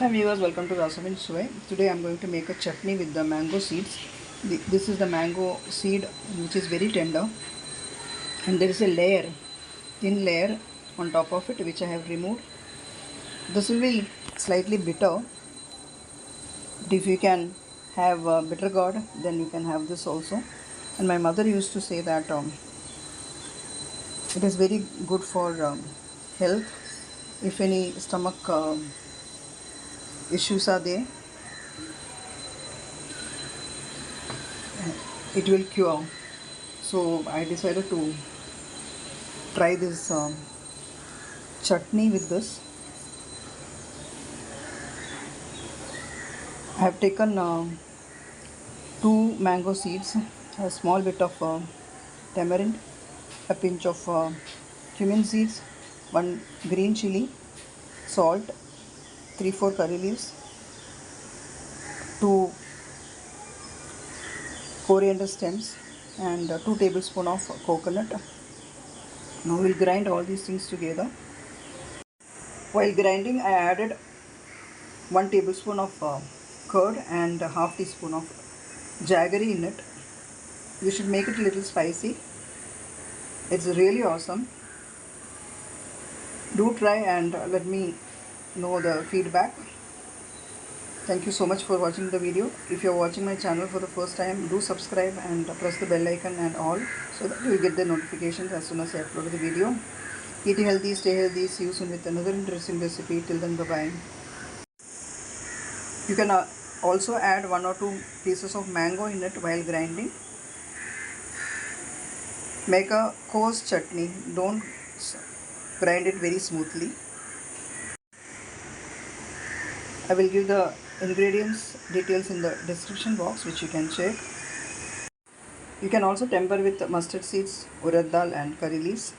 Hi viewers, welcome to Rasavinsuvai. Today I am going to make a chutney with the mango seeds. This is the mango seed which is very tender, and there is a layer, thin layer on top of it which I have removed. This will be slightly bitter. If you can have bitter gourd, then you can have this also. And my mother used to say that it is very good for health. If any stomach issues are there, it will cure. So I decided to try this chutney with this. I have taken 2 mango seeds, a small bit of tamarind, a pinch of cumin seeds, 1 green chilli, salt, 3-4 curry leaves, 2 coriander stems, and 2 tablespoons of coconut. Now we will grind all these things together. While grinding, I added 1 tablespoon of curd and a half teaspoon of jaggery in it. You should make it a little spicy. It's really awesome. Do try and let me know the feedback. Thank you so much for watching the video. If you are watching my channel for the first time, do subscribe and press the bell icon and all, so that you will get the notifications as soon as I upload the video. Eat healthy, stay healthy. See you soon with another interesting recipe. Till then, bye-bye. You can also add 1 or 2 pieces of mango in it while grinding. Make a coarse chutney. Don't grind it very smoothly. I will give the ingredients details in the description box, which you can check. You can also temper with mustard seeds, urad dal and curry leaves.